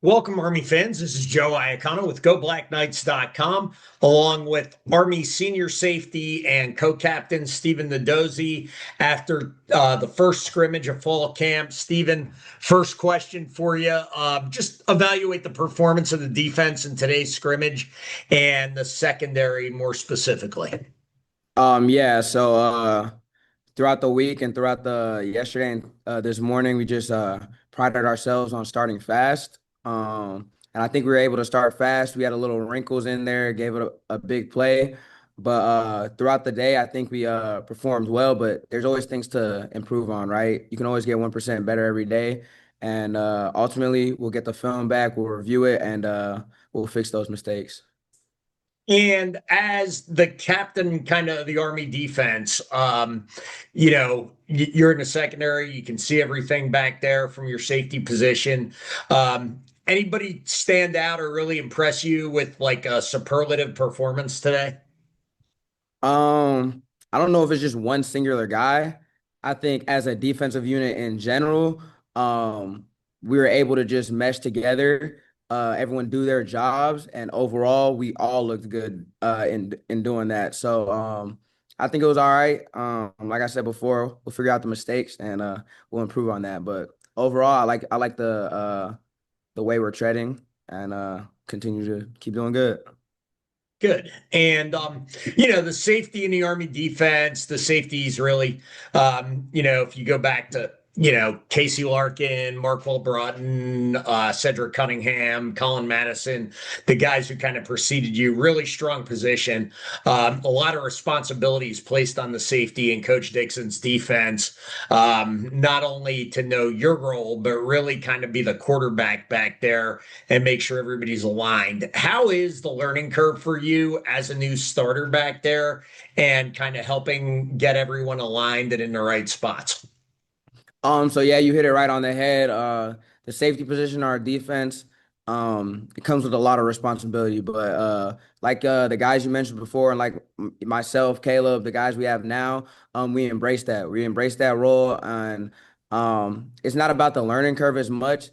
Welcome, Army fans. This is Joe Iacona with GoBlackKnights.com, along with Army senior safety and co-captain Stephen Nnadozie after the first scrimmage of fall camp. Stephen, first question for you. Just evaluate the performance of the defense in today's scrimmage and the secondary more specifically. Yeah, so throughout the week and throughout the yesterday and this morning, we just prided ourselves on starting fast. And I think we were able to start fast. We had a little wrinkles in there, gave it a big play. But throughout the day, I think we performed well, but there's always things to improve on, right? You can always get 1% better every day. And ultimately, we'll get the film back, we'll review it, and we'll fix those mistakes. And as the captain, kind of the Army defense, you're in the secondary. You can see everything back there from your safety position. Anybody stand out or really impress you with like a superlative performance today? I don't know if it's just one singular guy. I think as a defensive unit in general, we were able to just mesh together, everyone do their jobs, and overall, we all looked good in doing that. So, I think it was all right. Like I said before, we'll figure out the mistakes and we'll improve on that. But overall, I like the way we're treading and continue to keep doing good. Good. And the safety in the Army defense, the safeties really, if you go back to, Casey Larkin, Markwell Broughton, Cedric Cunningham, Colin Madison, the guys who kind of preceded you, really strong position. A lot of responsibilities placed on the safety and Coach Dixon's defense, not only to know your role, but really kind of be the quarterback back there and make sure everybody's aligned. How is the learning curve for you as a new starter back there and kind of helping get everyone aligned and in the right spots? So yeah, you hit it right on the head. The safety position, our defense, it comes with a lot of responsibility. But like the guys you mentioned before, and like myself, Caleb, the guys we have now, we embrace that. We embrace that role, and it's not about the learning curve as much.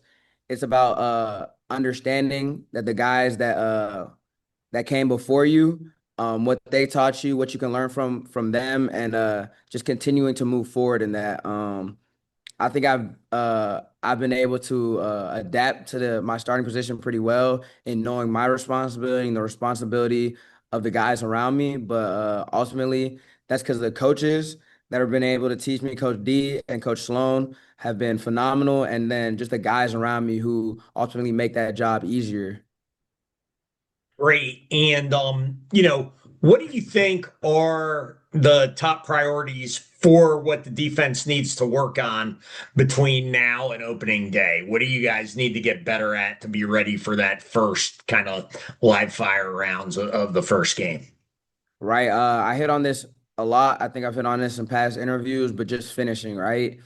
It's about understanding that the guys that came before you, what they taught you, what you can learn from them, and just continuing to move forward in that. I think I've been able to adapt to my starting position pretty well in knowing my responsibility and the responsibility of the guys around me. But ultimately, that's because the coaches that have been able to teach me, Coach D and Coach Sloan, have been phenomenal, and then just the guys around me who ultimately make that job easier. Great. And what do you think are the top priorities for what the defense needs to work on between now and opening day? What do you guys need to get better at to be ready for that first kind of live fire rounds of the first game? Right. I hit on this a lot. I think I've hit on this in past interviews, but just finishing, right?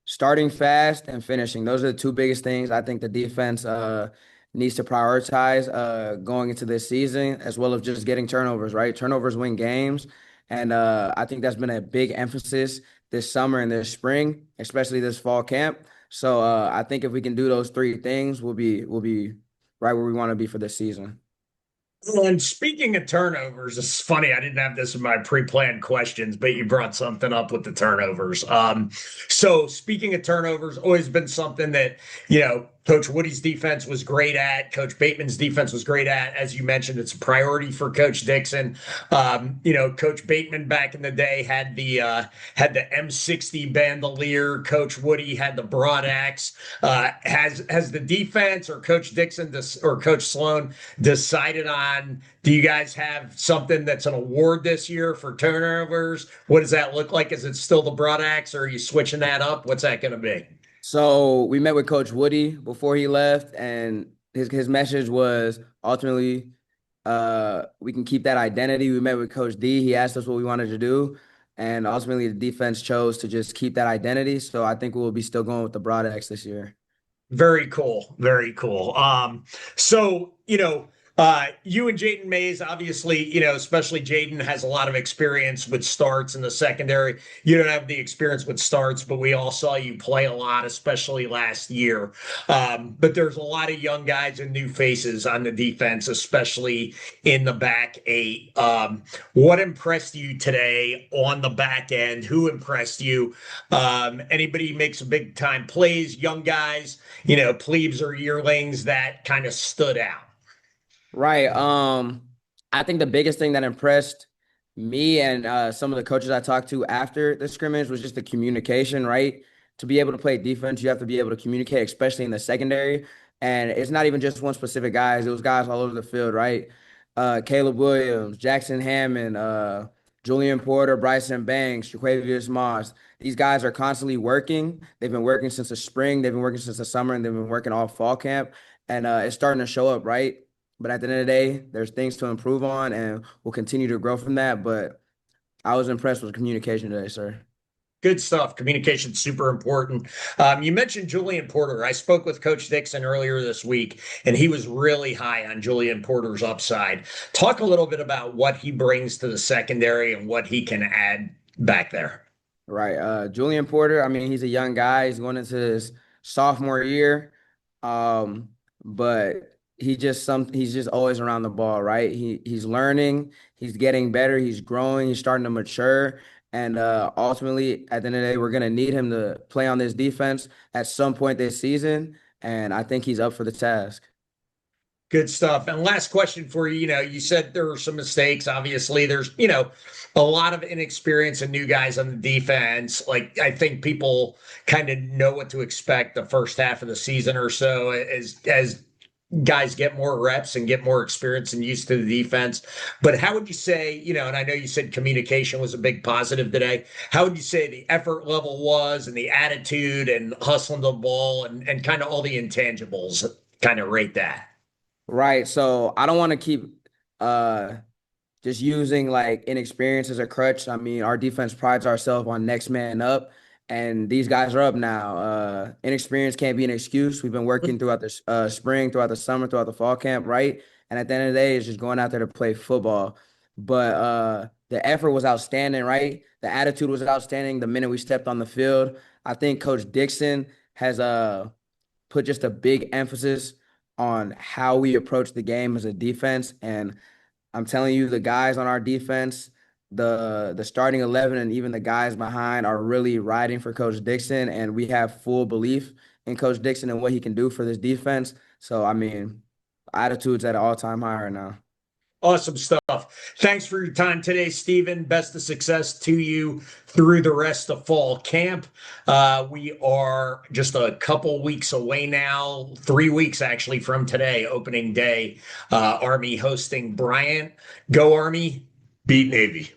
Starting fast and finishing. Those are the two biggest things I think the defense needs to prioritize going into this season, as well as just getting turnovers, right? Turnovers win games. And I think that's been a big emphasis this summer and this spring, especially this fall camp. So I think if we can do those three things, we'll be right where we want to be for this season. And speaking of turnovers, it's funny. I didn't have this in my pre-planned questions, but you brought something up with the turnovers. So speaking of turnovers, always been something that, Coach Woody's defense was great at. Coach Bateman's defense was great at. As you mentioned, it's a priority for Coach Dixon. Coach Bateman back in the day had the M60 bandolier. Coach Woody had the broad axe. Has the defense or Coach Dixon or Coach Sloan decided on? Do you guys have something that's an award this year for turnovers? What does that look like? Is it still the broad axe, or are you switching that up? What's that going to be? So we met with Coach Woody before he left, and his message was ultimately we can keep that identity. We met with Coach D. He asked us what we wanted to do, and ultimately the defense chose to just keep that identity. So I think we'll be still going with the broad X this year. Very cool. Very cool. So, You and Jaden Mays, obviously, especially Jaden has a lot of experience with starts in the secondary. You don't have the experience with starts, but we all saw you play a lot, especially last year. But there's a lot of young guys and new faces on the defense, especially in the back eight. What impressed you today on the back end? Who impressed you? Anybody makes big time plays, young guys, plebes or yearlings that kind of stood out? Right. I think the biggest thing that impressed me and some of the coaches I talked to after the scrimmage was just the communication, right? To be able to play defense, you have to be able to communicate, especially in the secondary. And it's not even just one specific guys, it was guys all over the field, right? Caleb Williams, Jackson Hammond, Julian Porter, Bryson Banks, Jaquavius Moss. These guys are constantly working. They've been working since the spring, they've been working since the summer, and they've been working all fall camp. And it's starting to show up, right? But at the end of the day, there's things to improve on, and we'll continue to grow from that. But I was impressed with the communication today, sir. Good stuff. Communication super important. You mentioned Julian Porter. I spoke with Coach Dixon earlier this week, and he was really high on Julian Porter's upside. Talk a little bit about what he brings to the secondary and what he can add back there. Right. Julian Porter, I mean, he's a young guy. He's going into his sophomore year. But he's just always around the ball, right? He's learning, he's getting better, he's growing, he's starting to mature. And ultimately, at the end of the day, we're gonna need him to play on this defense at some point this season. And I think he's up for the task. Good stuff. And last question for you. You said there were some mistakes. Obviously, there's, a lot of inexperience and new guys on the defense. Like, I think people kind of know what to expect the first half of the season or so as guys get more reps and get more experience and used to the defense. But how would you say, and I know you said communication was a big positive today. How would you say the effort level was and the attitude and hustling the ball and kind of all the intangibles kind of rate that? Right. So I don't want to keep uh just using like inexperience as a crutch. I mean, our defense prides ourselves on next man up, and these guys are up now. Inexperience can't be an excuse. We've been working throughout the spring, throughout the summer, throughout the fall camp, right? And at the end of the day, it's just going out there to play football. But the effort was outstanding, right? The attitude was outstanding the minute we stepped on the field. I think Coach Dixon has put just a big emphasis on how we approach the game as a defense. And I'm telling you, the guys on our defense, the starting 11 and even the guys behind are really riding for Coach Dixon, and we have full belief in Coach Dixon and what he can do for this defense. So, I mean, attitude's at an all-time high right now. Awesome stuff. Thanks for your time today, Stephen. Best of success to you through the rest of fall camp. We are just a couple weeks away now, 3 weeks actually from today, opening day. Army hosting Bryant. Go Army, beat Navy.